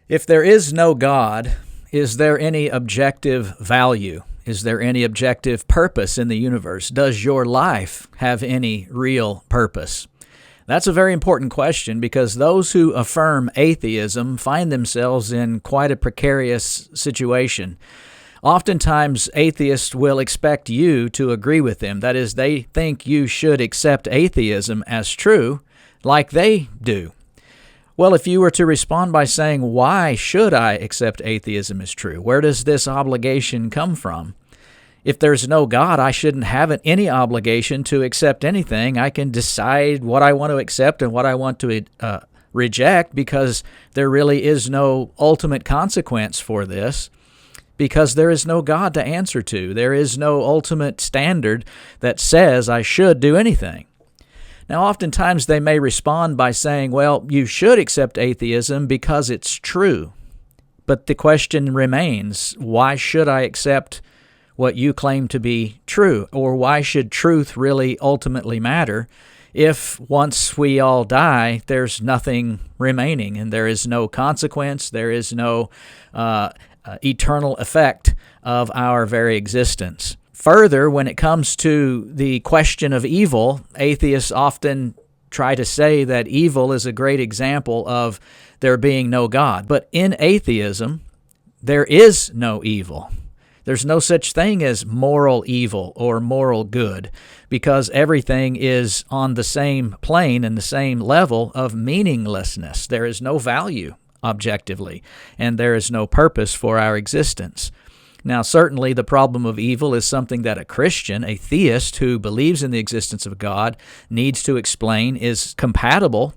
If there is no God, is there any objective value? Is there any objective purpose in the universe? Does your life have any real purpose? That's a very important question because those who affirm atheism find themselves in quite a precarious situation. Oftentimes, atheists will expect you to agree with them. That is, they think you should accept atheism as true, like they do. Well, if you were to respond by saying, why should I accept atheism as true? Where does this obligation come from? If there's no God, I shouldn't have any obligation to accept anything. I can decide what I want to accept and what I want to reject because there really is no ultimate consequence for this because there is no God to answer to. There is no ultimate standard that says I should do anything. Now, oftentimes they may respond by saying, well, you should accept atheism because it's true. But the question remains, why should I accept what you claim to be true? Or why should truth really ultimately matter if once we all die, there's nothing remaining and there is no consequence, there is no eternal effect of our very existence? Further, when it comes to the question of evil, atheists often try to say that evil is a great example of there being no God. But in atheism, there is no evil. There's no such thing as moral evil or moral good because everything is on the same plane and the same level of meaninglessness. There is no value objectively, and there is no purpose for our existence. Now, certainly the problem of evil is something that a Christian, a theist who believes in the existence of God, needs to explain is compatible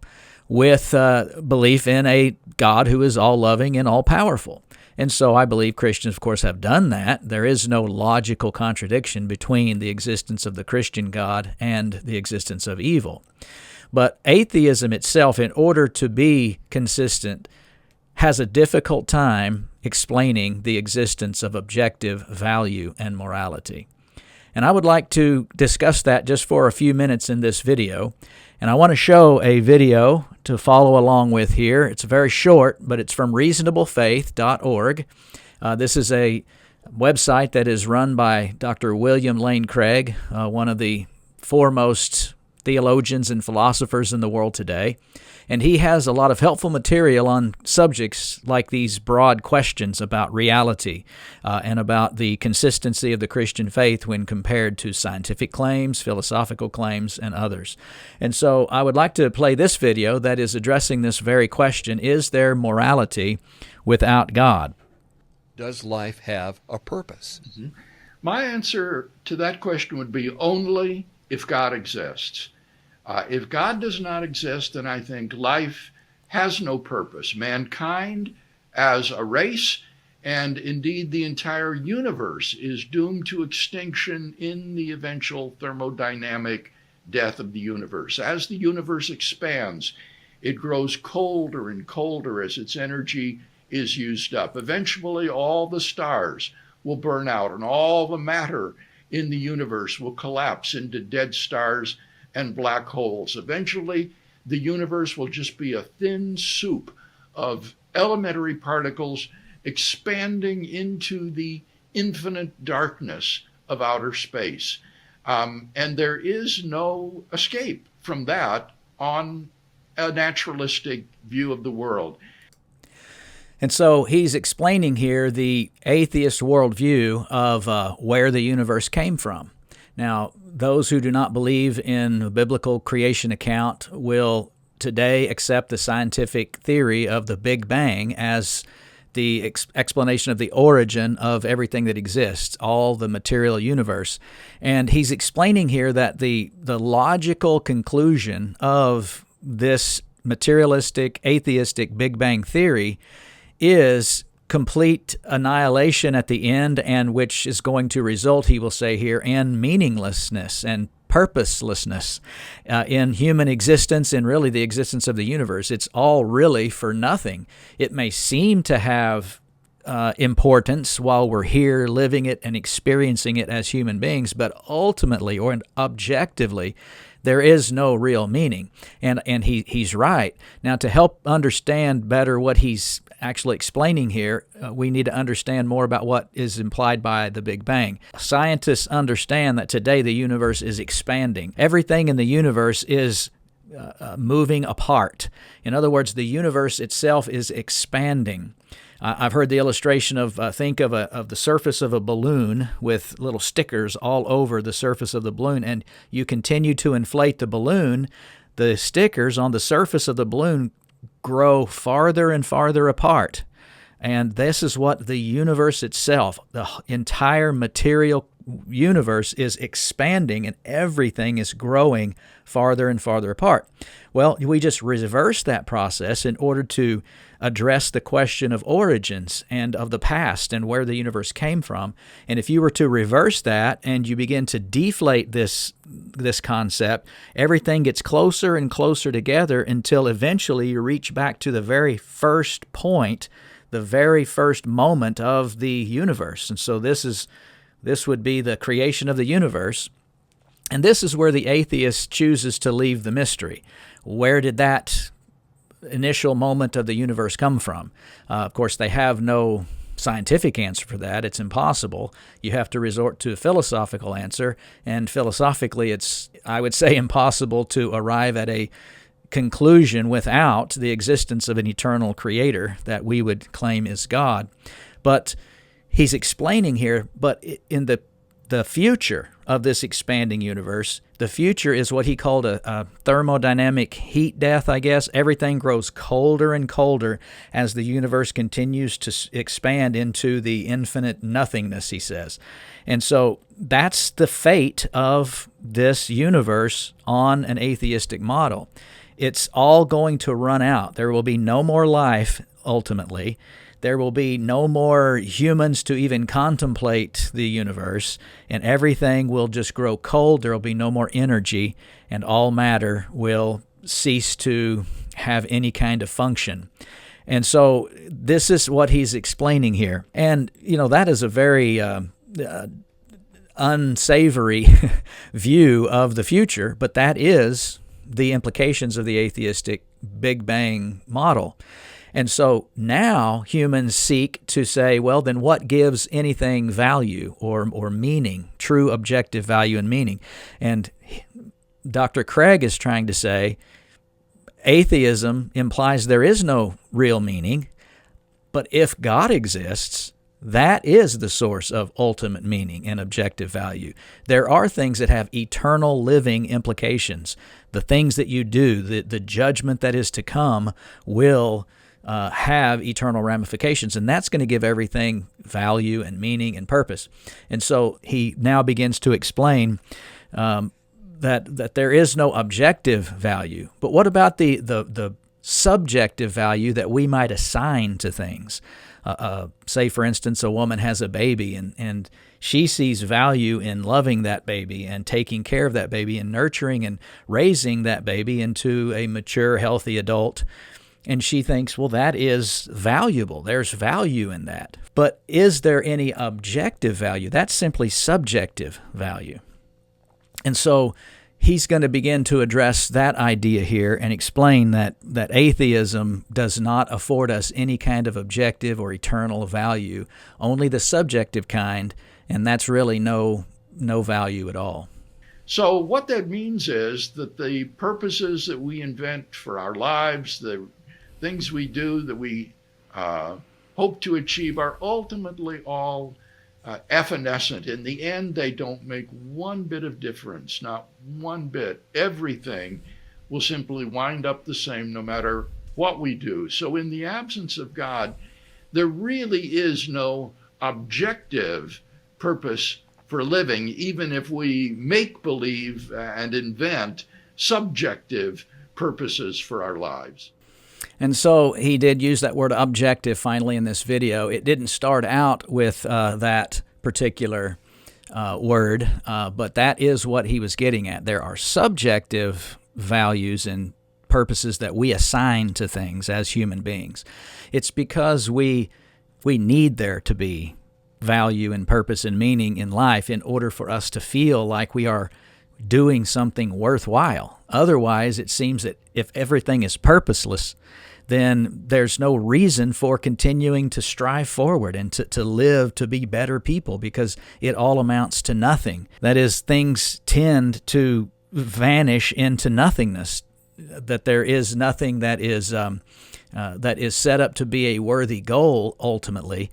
with belief in a God who is all-loving and all-powerful. And so I believe Christians, of course, have done that. There is no logical contradiction between the existence of the Christian God and the existence of evil. But atheism itself, in order to be consistent, has a difficult time explaining the existence of objective value and morality. And I would like to discuss that just for a few minutes in this video. And I want to show a video to follow along with here. It's very short, but it's from reasonablefaith.org. This is a website that is run by Dr. William Lane Craig, one of the foremost theologians and philosophers in the world today. And he has a lot of helpful material on subjects like these broad questions about reality and about the consistency of the Christian faith when compared to scientific claims, philosophical claims, and others. And so I would like to play this video that is addressing this very question: is there morality without God? Does life have a purpose? Mm-hmm. My answer to that question would be only if God exists. If God does not exist, then I think life has no purpose. Mankind as a race, and indeed the entire universe, is doomed to extinction in the eventual thermodynamic death of the universe. As the universe expands, it grows colder and colder as its energy is used up. Eventually, all the stars will burn out, and all the matter in the universe will collapse into dead stars and black holes. Eventually, the universe will just be a thin soup of elementary particles expanding into the infinite darkness of outer space. And there is no escape from that on a naturalistic view of the world. And so he's explaining here the atheist worldview of where the universe came from. Now, those who do not believe in the biblical creation account will today accept the scientific theory of the Big Bang as the explanation of the origin of everything that exists, all the material universe. And he's explaining here that the logical conclusion of this materialistic, atheistic Big Bang theory is complete annihilation at the end, and which is going to result, he will say here, in meaninglessness and purposelessness in human existence and really the existence of the universe. It's all really for nothing. It may seem to have importance while we're here living it and experiencing it as human beings, but ultimately or objectively, there is no real meaning. And he's right. Now, to help understand better what he's actually explaining here, we need to understand more about what is implied by the Big Bang. Scientists understand that today the universe is expanding. Everything in the universe is moving apart. In other words, the universe itself is expanding. I've heard the illustration of think of the surface of a balloon with little stickers all over the surface of the balloon, and you continue to inflate the balloon. The stickers on the surface of the balloon grow farther and farther apart. And this is what the universe itself, the entire material universe, is expanding, and everything is growing farther and farther apart. Well, we just reverse that process in order to address the question of origins and of the past and where the universe came from. And if you were to reverse that and you begin to deflate this concept, everything gets closer and closer together until eventually you reach back to the very first point, the very first moment of the universe. And so this would be the creation of the universe. And this is where the atheist chooses to leave the mystery. Where did that initial moment of the universe come from? Of course, they have no scientific answer for that. It's impossible. You have to resort to a philosophical answer. And philosophically, it's, I would say, impossible to arrive at a conclusion without the existence of an eternal creator that we would claim is God. But he's explaining here, but in the future of this expanding universe, the future is what he called a thermodynamic heat death, I guess. Everything grows colder and colder as the universe continues to expand into the infinite nothingness, he says. And so that's the fate of this universe on an atheistic model. It's all going to run out. There will be no more life, ultimately. There will be no more humans to even contemplate the universe, and everything will just grow cold. There will be no more energy, and all matter will cease to have any kind of function. And so this is what he's explaining here. And, that is a very unsavory view of the future, but that is the implications of the atheistic Big Bang model. And so now humans seek to say, well, then what gives anything value or meaning, true objective value and meaning? And Dr. Craig is trying to say atheism implies there is no real meaning, but if God exists, that is the source of ultimate meaning and objective value. There are things that have eternal living implications. The things that you do, the judgment that is to come will have eternal ramifications, and that's going to give everything value and meaning and purpose. And so he now begins to explain that there is no objective value. But what about the subjective value that we might assign to things? Say, for instance, a woman has a baby, and she sees value in loving that baby and taking care of that baby and nurturing and raising that baby into a mature, healthy adult. And she thinks, well, that is valuable. There's value in that. But is there any objective value? That's simply subjective value. And so he's going to begin to address that idea here and explain that atheism does not afford us any kind of objective or eternal value, only the subjective kind, and that's really no value at all. So what that means is that the purposes that we invent for our lives, the things we do that we hope to achieve are ultimately all evanescent. In the end, they don't make one bit of difference, not one bit. Everything will simply wind up the same no matter what we do. So in the absence of God, there really is no objective purpose for living, even if we make believe and invent subjective purposes for our lives. And so he did use that word objective finally in this video. It didn't start out with that particular word, but that is what he was getting at. There are subjective values and purposes that we assign to things as human beings. It's because we need there to be value and purpose and meaning in life in order for us to feel like we are doing something worthwhile. Otherwise, it seems that if everything is purposeless, then there's no reason for continuing to strive forward and to live to be better people, because it all amounts to nothing. That is, things tend to vanish into nothingness, that there is nothing that is set up to be a worthy goal ultimately.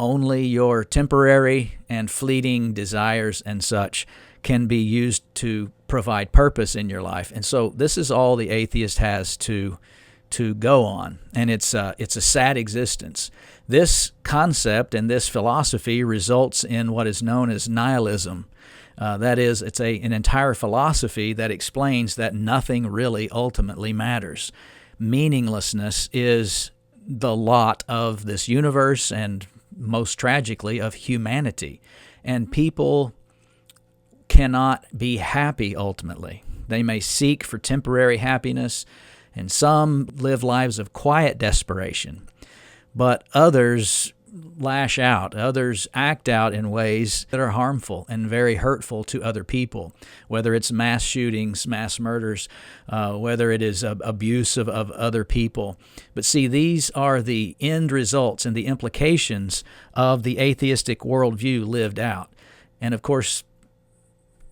Only your temporary and fleeting desires and such can be used to provide purpose in your life. And so this is all the atheist has to go on, and it's a sad existence. This concept and this philosophy results in what is known as nihilism. That is, it's an entire philosophy that explains that nothing really ultimately matters. Meaninglessness is the lot of this universe, and most tragically of humanity. And people cannot be happy ultimately. They may seek for temporary happiness, and some live lives of quiet desperation, but others lash out. Others act out in ways that are harmful and very hurtful to other people, whether it's mass shootings, mass murders, whether it is abuse of other people. But see, these are the end results and the implications of the atheistic worldview lived out. And of course,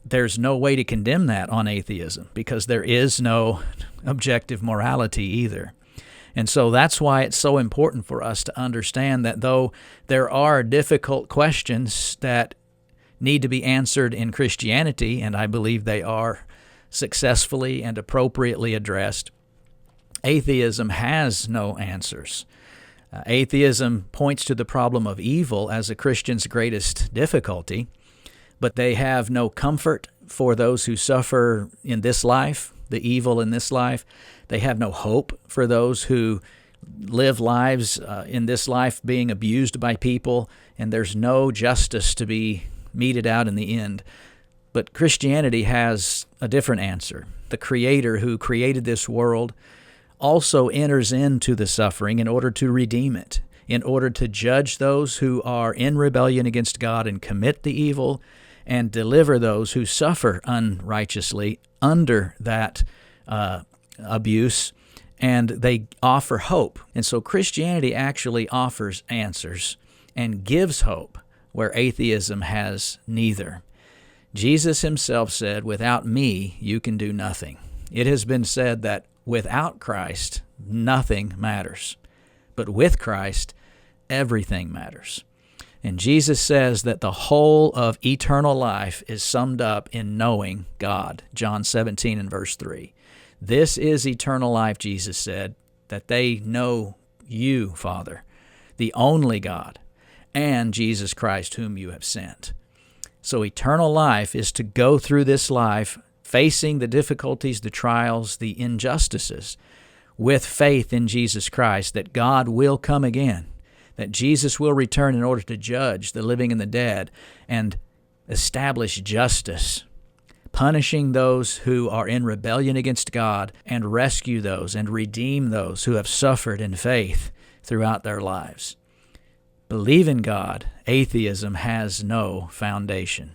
there's no way to condemn that on atheism, because there is no objective morality either. And so that's why it's so important for us to understand that though there are difficult questions that need to be answered in Christianity, and I believe they are successfully and appropriately addressed, atheism has no answers. Atheism points to the problem of evil as a Christian's greatest difficulty, but they have no comfort for those who suffer in this life, the evil in this life. They have no hope for those who live lives in this life being abused by people, and there's no justice to be meted out in the end. But Christianity has a different answer. The Creator who created this world also enters into the suffering in order to redeem it, in order to judge those who are in rebellion against God and commit the evil, and deliver those who suffer unrighteously under that abuse, and they offer hope. And so Christianity actually offers answers and gives hope where atheism has neither. Jesus himself said, "Without me, you can do nothing." It has been said that without Christ, nothing matters. But with Christ, everything matters. And Jesus says that the whole of eternal life is summed up in knowing God. John 17 and verse 3. This is eternal life, Jesus said, that they know you, Father, the only God, and Jesus Christ whom you have sent. So eternal life is to go through this life facing the difficulties, the trials, the injustices, with faith in Jesus Christ, that God will come again, that Jesus will return in order to judge the living and the dead and establish justice, punishing those who are in rebellion against God, and rescue those and redeem those who have suffered in faith throughout their lives. Believe in God. Atheism has no foundation.